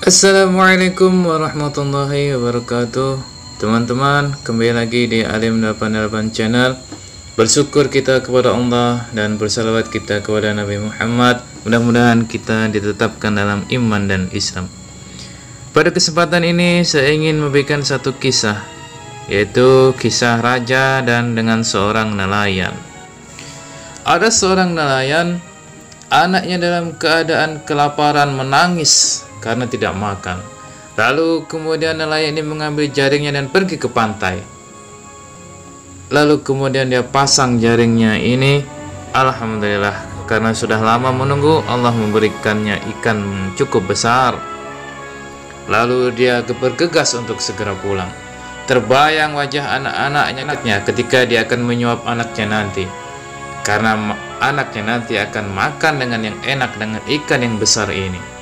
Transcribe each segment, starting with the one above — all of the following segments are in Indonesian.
Assalamualaikum warahmatullahi wabarakatuh. Teman-teman, kembali lagi di Alim 88 channel. Bersyukur kita kepada Allah dan bersalawat kita kepada Nabi Muhammad. Mudah-mudahan kita ditetapkan dalam iman dan Islam. Pada kesempatan ini saya ingin memberikan satu kisah, yaitu kisah raja dan dengan seorang nelayan. Ada seorang nelayan, anaknya dalam keadaan kelaparan menangis karena tidak makan. Lalu kemudian nelayan ini mengambil jaringnya dan pergi ke pantai. Lalu kemudian dia pasang jaringnya ini. Alhamdulillah, karena sudah lama menunggu, Allah memberikannya ikan cukup besar. Lalu dia bergegas untuk segera pulang. Terbayang wajah anak-anaknya ketika dia akan menyuap anaknya nanti, karena anaknya nanti akan makan dengan yang enak dengan ikan yang besar ini.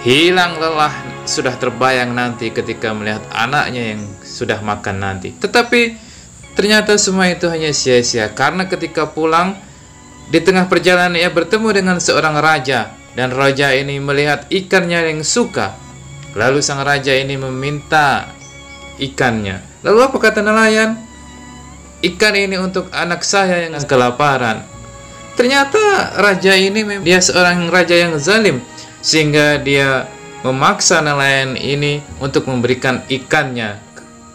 Hilang lelah sudah terbayang nanti ketika melihat anaknya yang sudah makan nanti. Tetapi ternyata semua itu hanya sia-sia, karena ketika pulang di tengah perjalanan ia bertemu dengan seorang raja, dan raja ini melihat ikannya yang suka. Lalu sang raja ini meminta ikannya. Lalu apa kata nelayan? Ikan ini untuk anak saya yang kelaparan. Ternyata raja ini dia seorang raja yang zalim, sehingga dia memaksa nelayan ini untuk memberikan ikannya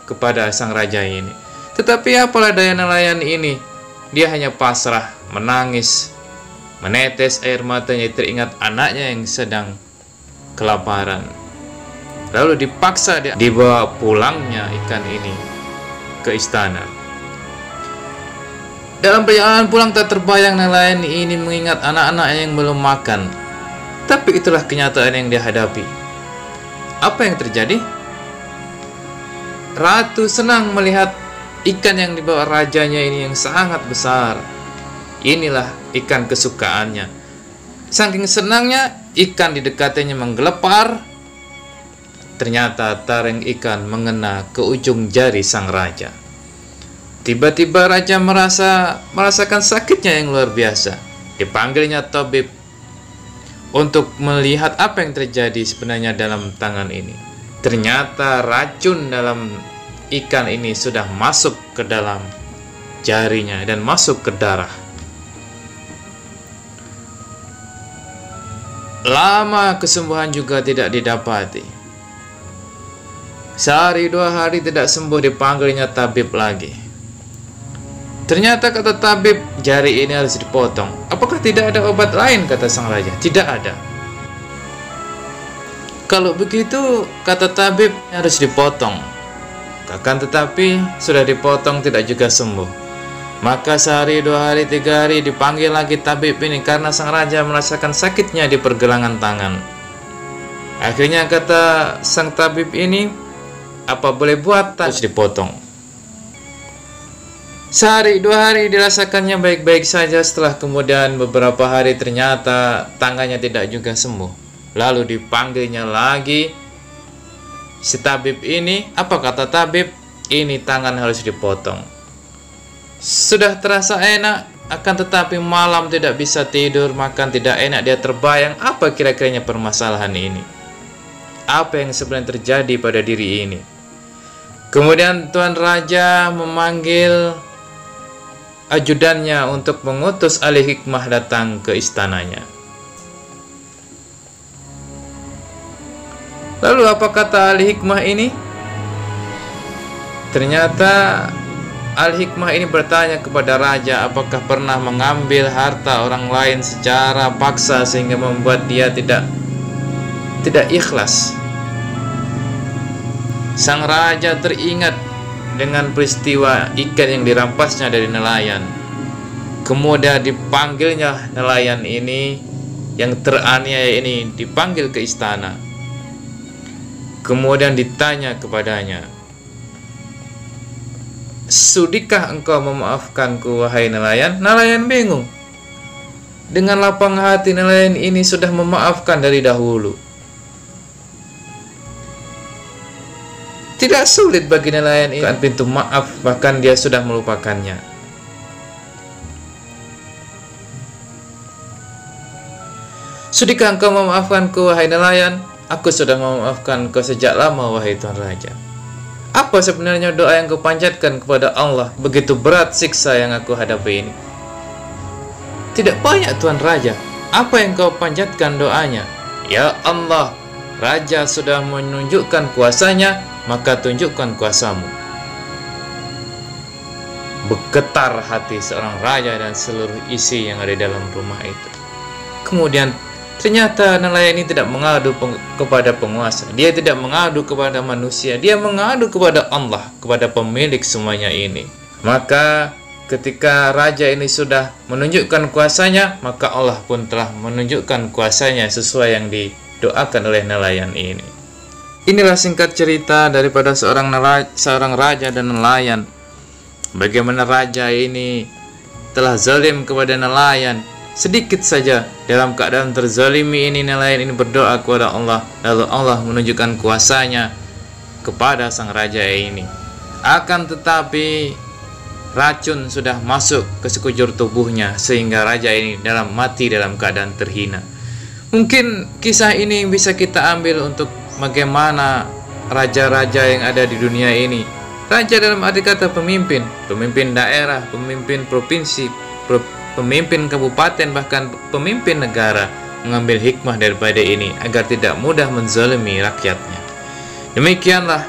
kepada sang raja ini. Tetapi apalah daya nelayan ini, dia hanya pasrah, menangis, menetes air matanya teringat anaknya yang sedang kelaparan. Lalu dipaksa dia dibawa pulangnya ikan ini ke istana. Dalam perjalanan pulang tak terbayang nelayan ini mengingat anak-anaknya yang belum makan. Tapi itulah kenyataan yang dia hadapi. Apa yang terjadi? Ratu senang melihat ikan yang dibawa rajanya ini yang sangat besar. Inilah ikan kesukaannya. Saking senangnya, ikan di dekatnya menggelepar. Ternyata taring ikan mengena ke ujung jari sang raja. Tiba-tiba raja merasakan sakitnya yang luar biasa. Dipanggilnya tabib untuk melihat apa yang terjadi sebenarnya dalam tangan ini. Ternyata racun dalam ikan ini sudah masuk ke dalam jarinya dan masuk ke darah. Lama kesembuhan juga tidak didapati. Sehari dua hari tidak sembuh, dipanggilnya tabib lagi. Ternyata kata tabib, jari ini harus dipotong. Apakah tidak ada obat lain, kata sang raja? Tidak ada. Kalau begitu, kata tabib, harus dipotong. Akan tetapi sudah dipotong tidak juga sembuh. Maka sehari, dua hari, tiga hari dipanggil lagi tabib ini, karena sang raja merasakan sakitnya di pergelangan tangan. Akhirnya kata sang tabib ini, apa boleh buat, harus dipotong. Sehari dua hari dirasakannya baik-baik saja. Setelah kemudian beberapa hari ternyata tangannya tidak juga sembuh. Lalu dipanggilnya lagi si tabib ini. Apa kata tabib? Ini tangan harus dipotong. Sudah terasa enak, akan tetapi malam tidak bisa tidur, makan tidak enak. Dia terbayang apa kira-kiranya permasalahan ini, apa yang sebenarnya terjadi pada diri ini. Kemudian Tuan Raja memanggil ajudannya untuk mengutus ahli hikmah datang ke istananya. Lalu apa kata ahli hikmah ini? Ternyata ahli hikmah ini bertanya kepada raja, apakah pernah mengambil harta orang lain secara paksa sehingga membuat dia tidak ikhlas. Sang raja teringat dengan peristiwa ikan yang dirampasnya dari nelayan. Kemudian dipanggilnya nelayan ini yang teraniaya ini, dipanggil ke istana. Kemudian ditanya kepadanya, sudikah engkau memaafkanku wahai nelayan? Nelayan bingung. Dengan lapang hati nelayan ini sudah memaafkan dari dahulu. Tidak sulit bagi nelayan ini pintu maaf, bahkan dia sudah melupakannya. Sudikah engkau memaafkanku wahai nelayan? Aku sudah memaafkan kau sejak lama, wahai Tuan Raja. Apa sebenarnya doa yang kau panjatkan kepada Allah? Begitu berat siksa yang aku hadapi ini. Tidak banyak, Tuan Raja. Apa yang kau panjatkan doanya? Ya Allah, Raja sudah menunjukkan kuasanya, maka tunjukkan kuasamu. Bergetar hati seorang raja dan seluruh isi yang ada dalam rumah itu. Kemudian ternyata nelayan ini tidak mengadu kepada penguasa. Dia tidak mengadu kepada manusia. Dia mengadu kepada Allah, kepada pemilik semuanya ini. Maka ketika raja ini sudah menunjukkan kuasanya, maka Allah pun telah menunjukkan kuasanya sesuai yang didoakan oleh nelayan ini. Inilah singkat cerita daripada seorang raja dan nelayan. Bagaimana raja ini telah zalim kepada nelayan. Sedikit saja dalam keadaan terzalimi ini, nelayan ini berdoa kepada Allah, lalu Allah menunjukkan kuasanya kepada sang raja ini. Akan tetapi racun sudah masuk ke sekujur tubuhnya sehingga raja ini mati dalam keadaan terhina. Mungkin kisah ini bisa kita ambil untuk bagaimana raja-raja yang ada di dunia ini. Raja dalam arti kata pemimpin daerah, pemimpin provinsi, pemimpin kabupaten, bahkan pemimpin negara mengambil hikmah daripada ini agar tidak mudah menzalimi rakyatnya. Demikianlah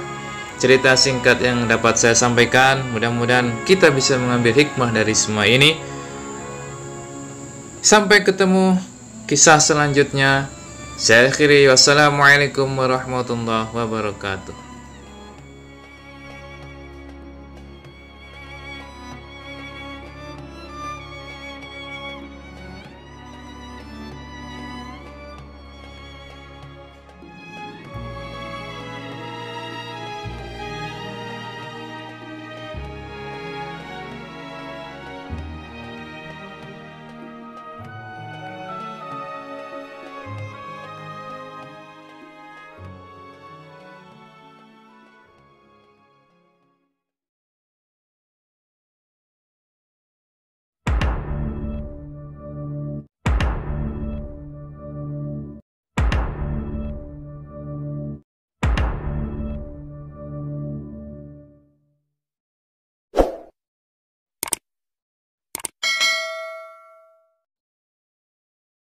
cerita singkat yang dapat saya sampaikan. Mudah-mudahan kita bisa mengambil hikmah dari semua ini. Sampai ketemu kisah selanjutnya. Saya akhiri, wassalamualaikum warahmatullahi wabarakatuh.